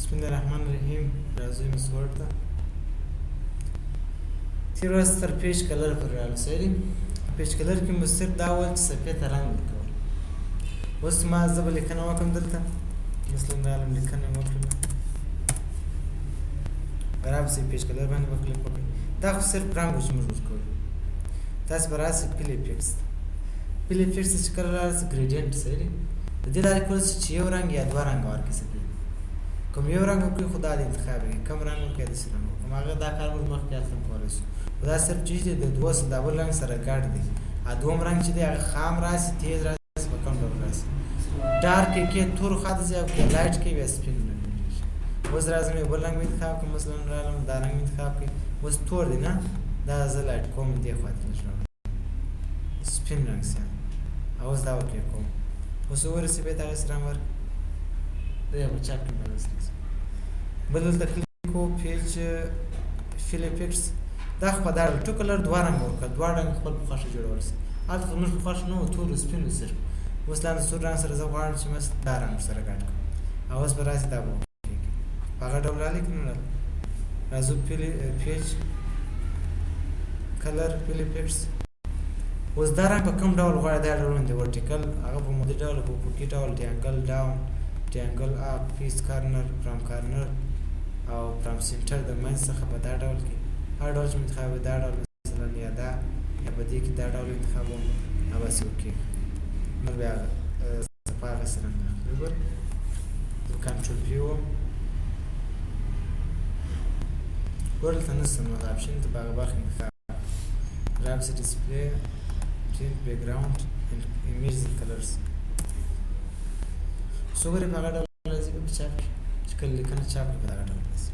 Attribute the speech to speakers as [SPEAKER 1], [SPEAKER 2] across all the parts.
[SPEAKER 1] بسم الله الرحمن الرحیم. راځئ مسور ته تیر ورځ تر پیج کلر پر رارسېږي. پیج کلر کې مو صرف دا وایي چې صفحې ته رنګ ورکول. اوس ما زه به لیکنه وکړم دلته، مثلا رالم لیکنه مې وکړله، برابر پیج کلر باندې به کلیک وکړئ. دا خو صرف رنګ و چې موږ ورکوو. تاسو به راسئ پیل افیکټس ته. پیل افیکټس ته چې کله رارسئ ګریډینټ سړي د دې لارې کولی شئ چې یو رنګ یا دوه رنګه ورکړئ. کوم یو رنګ وکړئ خو دا د انتخاب وي، کوم رنګ وکړئ داسې رنګ وکړئ. هغه دا کار موږ مخکې هلته هم کولی شو، خو دا صرف چې دی د دوه د بل رنګ سره ګډ دی. دوم رنګ چې دی هغه خام راسي، تیز راسي، په کوم ډول راسي. ډارک کې تور خط ځي او که لایټ کې بیا سپین رنګ جوړېږي. اوس راځم یو بل رنګ انتخاب کړم، مثلا رالم دا رنګ انتخاب کړئ. اوس تور دی نه، دا زه لایټ کوم دې خواته لږ راوړم، سپین رنګ سي. اوس دا اوکې کوم. اوس ورسې بیا دغسې رنګ ورکړم، دا به چاپ کړم دغسې بل دلته کلیک کوو پیج فیل افیکټس. دا خو په دا ډول ټو کلر دوه رنګ ورکړه، دوه رنګ خپل په خوښه جوړول شي. هلته خو موږ په خوښه نه وو، تور و سپین و صرف. اوس لا د سور رنګ سره زه غواړم چې مس دا رنګ سره ګډ کړم. او اوس به راسي دا به وکړي په هغه ډول رالي که نه رالي. راځو پیج کلر فیل افیکټس. اوس دا رنګ په کوم ډول غواړئ دا ډولونه دي، ورټیکل هغه په مودي ډول، په افقي ډول، ټریانګل ډاون، ټریانګل اپ، پیس کارنر، فرام کارنر او فرام سنټر د منځ څخه په دا ډول کې هر ډول چې انتخاب دا ډول، مثلا یا دا یا په دې کې دا ډول انتخابوم. او بس اوکې نو بیا صفحه هغسې رنګ اخلي. وګوره زه کنټرول پی وم، ګوره دلته نشته نو دا اپشن ته په هغه برخه انتخاب رابس ډسپلی پرنټ بیکګراوند ایمیجز کلرز. څو ګورې په هغه ډول راځي په چاپ کې چې کله لیکنه چاپ کړو په دغه ډول راځي.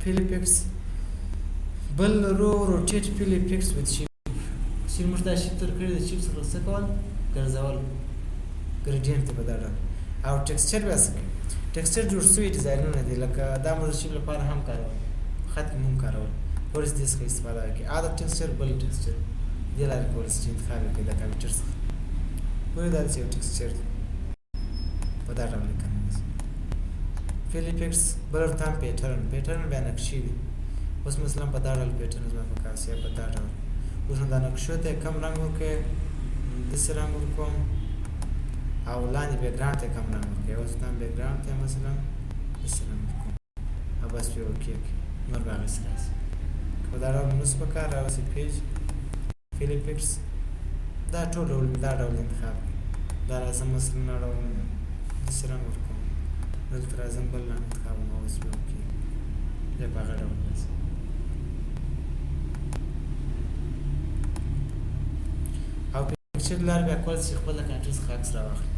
[SPEAKER 1] فیل افیکټس بل روټیټ فیل افیکټس وذ شیپ. چې موږ دا شیپ تر کړی د شیپ څخه څه کول، ګرځول ګریډینټ په دا ډول. او ټکسچر بیا څه کوي، ټکسچر جوړ شوي ډیزاینونه دي، لکه دا موږ د شیپ لپاره هم کارول، خط کې هم کارول، کولی شئ دې څخه استفاده وکړئ. دا ټکسچر بل ټکسچر دې لارې کولی شئ چې انتخاب یې کړئ د کمپیوټر څخه. ګورئ دا داسې یو ټکسچر دی په دا ډول لیکنه. فیل افیکټس بل ورته هم پیټرن بیا نقشې دي. اوس مثلا په دا ډول پیټرن زما په کار شي، په دا ډول. اوس نو دا نقشو ته کم رنګ ورکړئ، داسې رنګ ورکوم، او لاندې بیکګراونډ ته کم رنګ ورکړئ. اوس دا بیکګراونډ ته مثلا داسې رنګ ورکوم، او بس بیا اوکې کړئ، نور به هغسې راشي. که په دا ډول نو څه په کار راوسي پیج فیل افیکټس دا ټول ډول دا ډول انتخاب کړئ. دا راځم مثلا دا ډول داسې رنګ ورکوم، دلته راځم بل رنګ انتخابوم، اوس بیا اوکې بیا په هغه ډول راځي. او پکچر لار بیا کولی شئ خپل د کمپیوټر څخه عکس راواخلئ.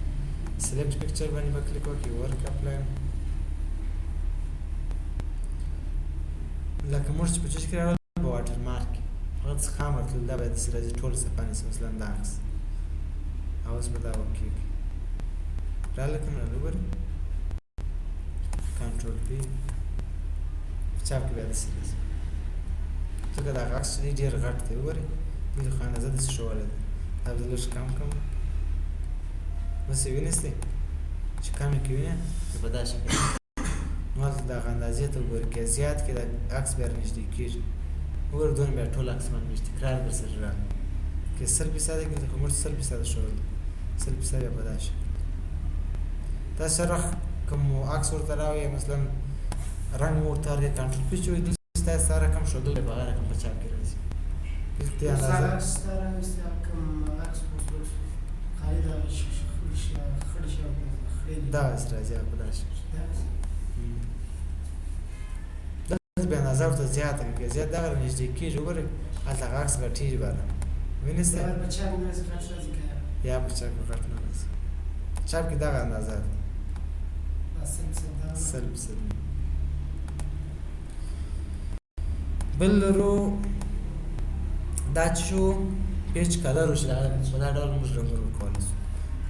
[SPEAKER 1] سلیکټ پکچر باندې به کلیک وکړئ، ورک اپلاین. لکه موږ چې په چش کې راوړل په واټر مارک کې هغه څه خام ورتلل، دا باید داسې راځي ټوله صفحه نیسي، مثلا دا عکس. او اوس به دا اوکې کړئ، راغله که نه راغله. وګورئ کنټرول پی چاپ کې بیا داسې راځي، ځکه دغه عکس چې دی ډېر غټ دی. وګورئ دلته خو اندازه داسې ښوولی ده، دا به زه لږ کم کړم. بس یې وینئ چې کم یې که وینئ نو په دا شکل نو هلته دغه اندازې ته وګورئ، که زیات کړي د عکس بیا نږدې کېږي. وګورئ دونه بیا ټول عکس باندې وي، تکرار در سره راغلی. که 100% کړي خو موږ 100% ښودل، 100% بیا په دا شکل. تاسو سره کوم عکس ورته راوړئ، مثلا رنګ مو ورته ورکړئ، کنټرول پی چې وایي دلته ستاسو سره رقم ښودل دی، په هغه رقم په چاپ کې راځي. دلته اندازه دغسې راځي په دا شکل. دلته بیا اندازه ورته زیاته کړئ، که زیات دغه نږدې کېږي. وګورئ هلته هغه عکس غټېږي بله، وینئ یا په چاپ کې غټ نه راځي. چاپ کې دغه اندازه ده 100%. بل رو دا چې شو پیج کلر وشي، په دا ډول موږ رنګونه ورکولی شو.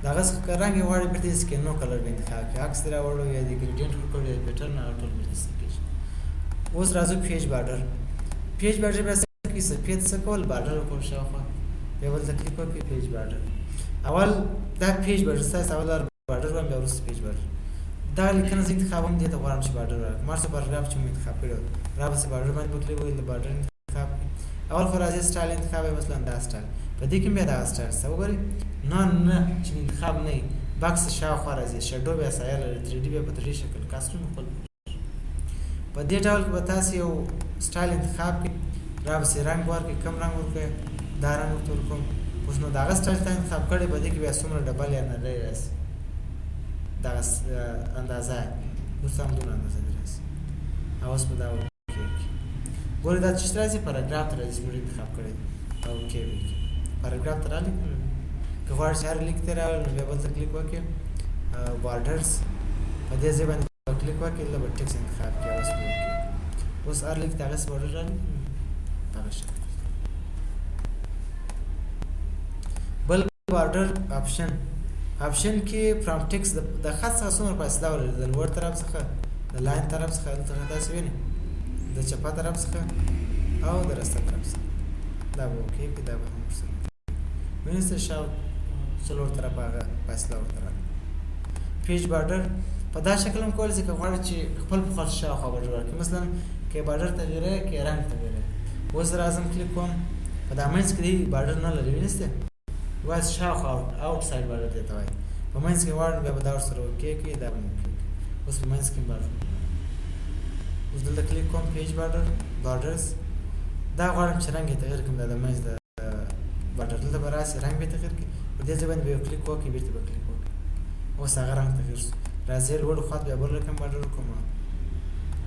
[SPEAKER 1] د هغه څخه که رنګ یې غواړئ بېرته یې سکینو کلر به انتخاب کړئ، عکس دې راوړو یا د ګریډینټ ورکړو یا د پیټرن هغه ټول بېرته ایسته کېږي. اوس راځو پیج بارډر. پیج بارډر بیا څه کوي، سفید څه کول، بارډر وکړو شاوخوا، بیا بل ته کلیک وکړئ پیج بارډر. اول دا پیج بارډر ستاسو اول بارډر باندې وروسته پیج بارډر دا لیکنه زه انتخاب هم دې ته غواړم چې بارډر راکړم. مار څه پاراګراف چې مو انتخاب کړی و را پسې بارډر باندې وکړئ وایي د بارډر انتخاب کړئ. اول خو راځي سټایل انتخاب یې مثلا دا سټایل په دې کې بیا دغه سټایل شته وګورئ نه چې انتخاب نه وي بکس شاوخوا راځي شډو بیا سایه لري 3D بیا په 3D شکل کاسټوم خپل په دې ډول کې به تاسو یو سټایل انتخاب کړئ را پسې رنګ ورکړئ کوم رنګ ورکړئ دا رنګ ورته ورکوم. اوس نو دغه سټایل ته انتخاب کړی په دې کې بیا څومره ډبل یا نری راسي دغه اندازه اوس هم دونه اندازه دې راسي او اوس به دا اوکې ګورئ دا چې راځي پاراګراف ته راځي موږ انتخاب کړی دا اوکې وي پاراګراف ته رالیک که غواړئ چې هر لیک ته راولئ نو بیا بل ته کلیک وکړئ بارډرز په دې ځای باندې کلیک وکړئ دلته به ټکس انتخاب کړئ اوس به اوکې اوس هر لیک ته هغسې بارډر رالیک دغه شکل بل بارډر آپشن کې فرام ټکس د خط څخه څومره فاصله ولري د لوړ طرف څخه د لاین طرف څخه دلته داسې وینئ د چپه طرف څخه او د راسته طرف څخه دا به اوکې کړي دا به هم ورسره وینئ څه شاو څلور طرفه هغه فاصله ورته راغله. پیج بارډر په دا شکل هم کولی شئ که غواړئ چې خپل په خپل شاوخوا بارډر ورکړئ مثلا که بارډر تغییروئ که رنګ تغییروئ اوس راځم کلیک کوم په دا منځ کې دی بارډر نه لري وینئ واس شاوخوا آوټ سایډ بارډر دی ته وایي په منځ کې غواړم بیا به دا ورسره اوکې کړي دا به مو اوکې کړي اوس په منځ کې بارډر اوس دلته کلیک کوم پیج بارډرز دا غواړم چې رنګ یې تغییر کړم دا د منځ د بارډر دلته به راسي رنګ به یې تغییر کړي په دې ځای باندې به یو کلیک وکړئ بېرته به کلیک وکړئ اوس هغه رنګ تغییر شو راځئ لوړ خوا ته بیا بل رقم بارډر وکړم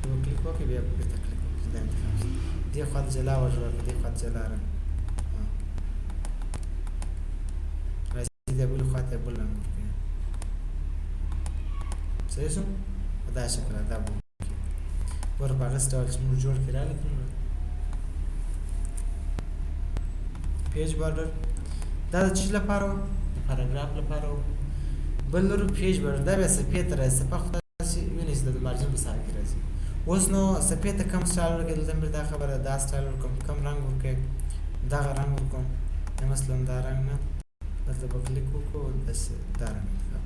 [SPEAKER 1] به کلیک وکړئ بیا بېرته کلیک وکړئ دا انتخاب شي دې خوا ته جلا بارډر ورکړئ دې خوا ته جلا رنګ دې بل خوا ته بل رنګ ورکړئ صحیح شو په دا شکل دا به ور په هغسې ډول چې موږ جوړ کړي رالیکړو پیج بارډر دا د څه لپاره و د پاراګراف لپاره و بل لرو پیج بارډر دا بیا صفحې ته راځي صفحه خو تاسې وینئ چې د مارجن په ساحه کې راځي اوس نو صفحې ته کوم سټایل ورکړئ دلته مې دا خبره دا سټایل ورکوم کوم رنګ ورکړئ دغه رنګ ورکوم مثلا دا رنګ نه دلته به کلیک وکړو داسې دا رنګ انتخاب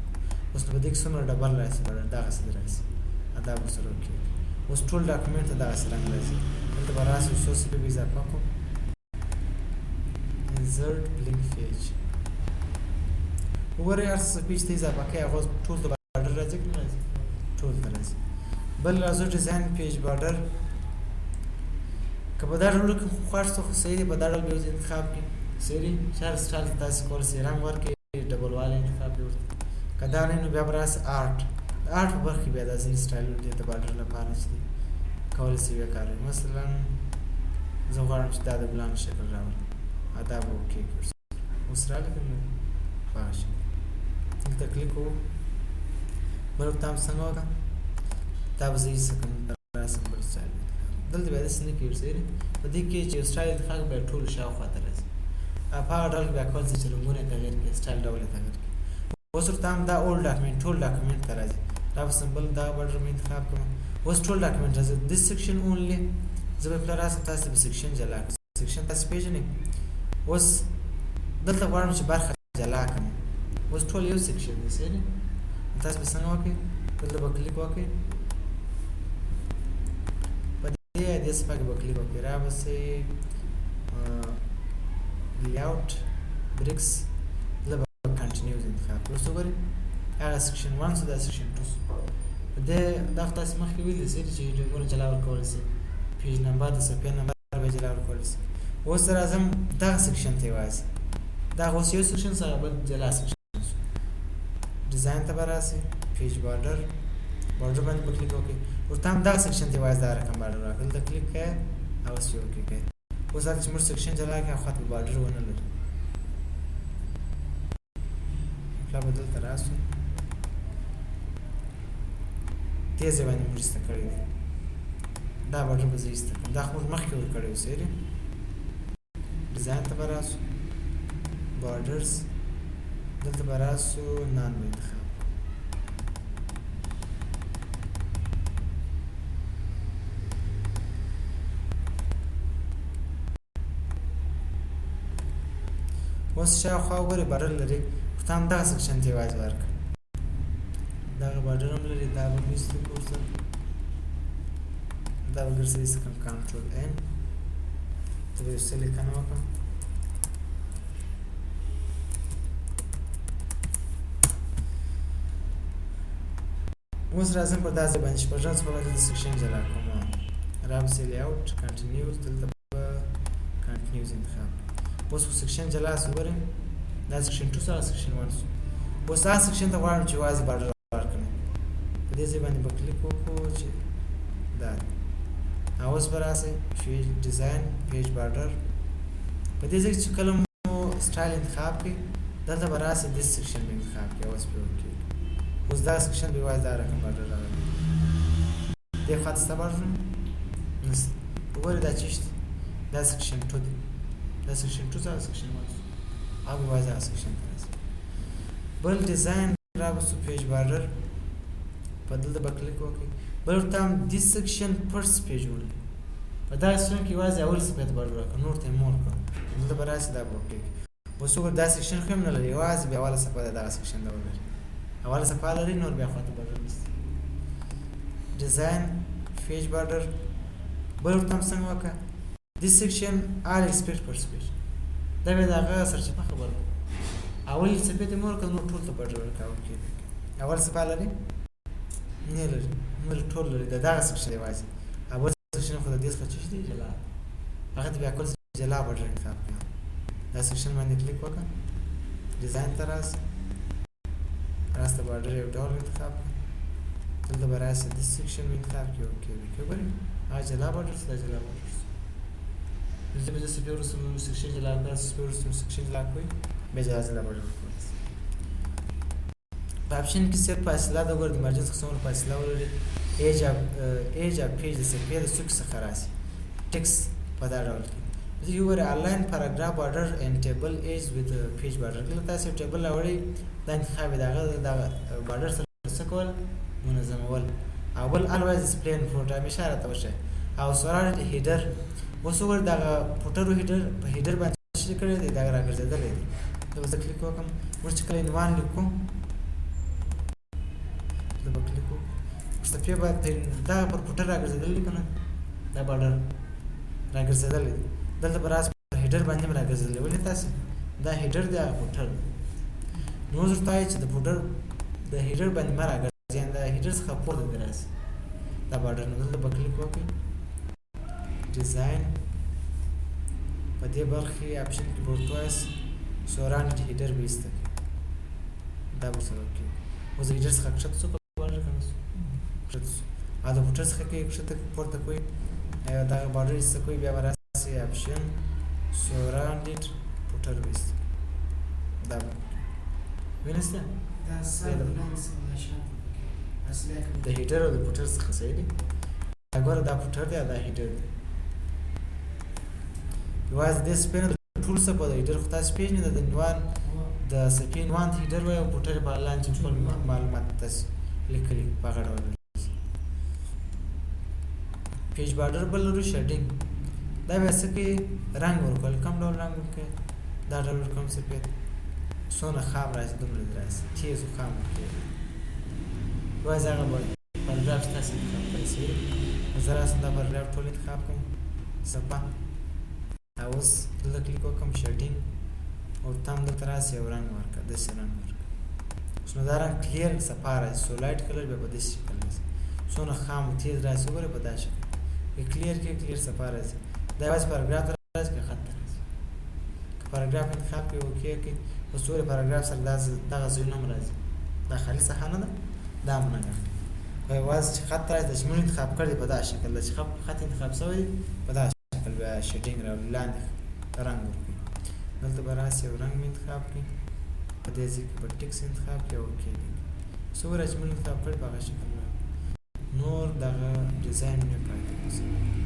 [SPEAKER 1] اوس نو په دې کې څومره ډبل راسي دغسې دې راسي دا به ورسره وکړي اوس ټول ډاکومنټ ته دغسې رنګ راځي دلته به راسي څو صفحې به اضافه کړو insert blank page وګورئ هر څه صفحې چې ته اضافه کوئ هغه ټول ته بارډر راځي که نه راځي ټول ته راځي بل راځو ډیزاین پیج بارډر که په دا ډول کې خوښ شو خو صحیح دی په دا ډول به یو انتخاب کړي صحیح دی چې هر سټایل ته تاسې کولی شئ رنګ ورکړئ ډبل والی انتخاب یې ورته که دا نه نو بیا به راسي آرټ د آرټ په برخه کې بیا دا ځینې سټایلونه دي د بارډر لپاره چې دي کولی شئ وکاروئ مثلا زه غواړم چې دا د ګلانو شکل راوړم دا به اوکې کړو اوس رالیکم په هغه شکل دلته کلیک کوو بل ورته هم څنګه وکړم دا به زه ایسته کړم راسم بل سټایل دلته بیا داسې نه کېږي صحیح دی په دې کې چې یو سټایل انتخاب بیا ټولو شاوخوا ته راځي په هغه ډول بیا کولی شئ چې رنګونه یې تغییر کړئ سټایل ډول یې تغییر کړئ اوس ورته هم دا اول ډاکومنټ ټول ډاکومنټ ته راځي دا به سمبل دا بارډر مې انتخاب کړم اوس ټول ډاکومنټ راځي دس سیکشن اونلی زه به پله راسم تاسې به سیکشن جلا کړم سیکشن تاسې پېژنئ اوس دلته غواړم چې برخه جلا کړم اوس ټول یو سیکشن دی صحیح دی تاسو به څنګه وکړئ دلته به کلیک وکړئ په دې صفحه کې به کلیک وکړئ را بسې لیاوټ بریکس دلته به کنټینیوز انتخاب کړئ اوس وګورئ هغه سیکشن 1 شو دا سیکشن 2 شو په دې دا خو تاسې مخکې ویلي صحیح چې ډیګونه جلا ورکولی شئ پیج نمبر د صفحې نمبر به جلا ورکولی شئ اوس راځم دغه سیکشن ته یوازې دا اوس یو سیکشن سره بل جلا سیکشن شو ډیزاین ته به راسئ پیج بارډر باندې به کلیک وکړئ ورته هم دغه سیکشن ته یوازې دا رقم بارډر راکړئ دلته کلیک کړئ او اوس یې اوکې کړئ اوس هلته چې موږ سیکشن جلا کړئ هغه خواته به بارډر ونه لري بیا به دلته راسو دې ځای باندې موږ ایسته کړی دی دا بارډر به زه ایسته کړم دا خو موږ مخکې ورکړی و صحیح دی ډیزاین ته به راسو بارډرز دلته به راسو نان به انتخاب اوس شاوخوا وګورئ بارډر لري ورته هم دغه سیکشن ته یوازې ورکړه دغه بارډر هم لري دا به میستو کورسه دا به ګرځي کوم کنټرول ان ته به یو څه لیکنه وکړم اوس راځم په دا ځای باندې شپږم څخه باندې د سیکشن جلا کوم رابطه لیاوټ کنټینیوز دلته به کنټینیوز انتخاب اوس سیکشن جلا وګورئ دا سیکشن 2 سره سیکشن 1 اوس دا سیکشن ته غواړم چې واځي بارډر ورکړم په دې ځای باندې به کلیک وکړو چې دا اوس به راسي پیج ډیزاین پیج بارډر په دې ځای چې کله مو سټایل انتخاب کړئ دلته به راسي د سیکشن انتخاب کړئ اوس په وکړئ اوس دا سیکشن به واځي دا رقم بارډر راغلی دې خاطر څه بارډر نشته وګورئ دا چې دا سیکشن 2 دی دا سیکشن 2 سره سیکشن 1 अब वाज आ सेक्शन बल डिजाइन राबसु पेज बॉर्डर बदल द बक्लिक ओके बल तम दिस सेक्शन फर्स्ट पेज ول पता है कि वाज اول سپیت बॉर्डर का नोट ته مور का बदल द براس دا okay وسو دا section کوم نه لري واز به اول سپه دا section دا ولري اول سپه لري نور بیا خاطر border design page border बल तम څنګه وکا this section are except first page دا به داغه سرچینه خبره اول څه په مور کنو ټول ته بډر ورکاو کېږي اول څه لري نه لري نو ټول لري دا داغه څه دی وایي اول سیکشن خو د دې څخه چې دی جلا هغه بیا کول جلا بډر انتخاب کړه دا سیکشن باندې کلیک وکړه ډیزاین تراس راسته بډر یو ډول انتخاب دلته براسه د سیکشن انتخاب کړو کېږي هغه جلا بډر څه جلا بډر زه به څه پیور سیکشن جلا کړم پیور سیکشن جلا کوي به اجازه لا بډر کوي په اپشن کې صرف فاصله د ور د مرجع څخه څومره فاصله ولري ایج اپ پیج د سپیډ څخه څخه راسي ټیکس په دا ډول کې یو ور انلاین پاراګراف بارډر ان ټیبل ایج وذ پیج بارډر کله تاسو ټیبل راوړئ د انتخاب دغه د بارډر سره څه کول منظمول اول الویز سپلین فوټو اشاره ته وشه او سره هیډر وسور دا فوټر هیډر په هیډر باندې شي کړی دی دا راګرځیدل دی دا وځ کلیک وکم ورچ کله عنوان لیکم دا کلیک وکم صفحه باندې دا پر فوټر راګرځیدل کنه دا بارډر راګرځیدل دی دلته براس په هیډر باندې راګرځیدل ولې تاسو دا هیډر دی فوټر نو زه تای چې د فوټر د هیډر باندې راګرځین دا هیډر څخه پورته دراسي دا بارډر نو دلته کلیک وکم डिजाइन په دې برخه اپشن کې ورتوس سوراند هیډر بیسته دا ورسره کې اوس هیډر څخه کښته څه کوي کنه کښته دا فوټر څخه کې کښته پورته کوي دا بارډر څخه کوي بیا وراسي اپشن سوراند فوټر بیسته دا وینسته
[SPEAKER 2] دا ساید لانس نشه اصله
[SPEAKER 1] د هیډر او د فوټر څخه څه دی اګور دا فوټر دی دا هیډر دی واز د سپین ټول څه په هیډر خو تاسو پیژنئ د عنوان د سپین وان هیډر وای او فوټر په لاندې ټول معلومات تاسو لیکلي په هغه ډول پیج بارډر بل ورو شیډینګ دا واسه کې رنگ ورکول کوم ډول رنگ ورکړي دا ډول کوم سپین سونه خام راځي دومره راځي تیز خام کې واز هغه پاراګراف تاسو انتخاب کړئ زرا څنګه پاراګراف ټول انتخاب کوم صفه اوس دلته کلیک وکم شیډینګ او تام د تراس یو رنگ ورکړه د سرنګ ورکړه اوس نو دا رنگ کلیر سپاره سولایټ کلر به په دې شکل راځي سونه خام تیز راځي وګوره په دا شکل کلیر کې کلیر سپاره راځي دا واس پاراګراف راځي کې خط راځي پاراګراف انتخاب کې اوکې کې اوس ټول پاراګراف سره دغه زینوم راځي دا خالي صحنه ده دا مونږه وای واس چې خط راځي د شمول انتخاب کړی په دا شکل چې خط انتخاب شوی په دا بیا شیډینګ را لاندې رنگ ورکړي دلته به راسي یو رنګ مې انتخاب کړي په دې ځای کې به ټیکس انتخاب کړي او اوکې څومره چې مې انتخاب کړی په هغه شکل نور دغه ډیزاین مې پاتې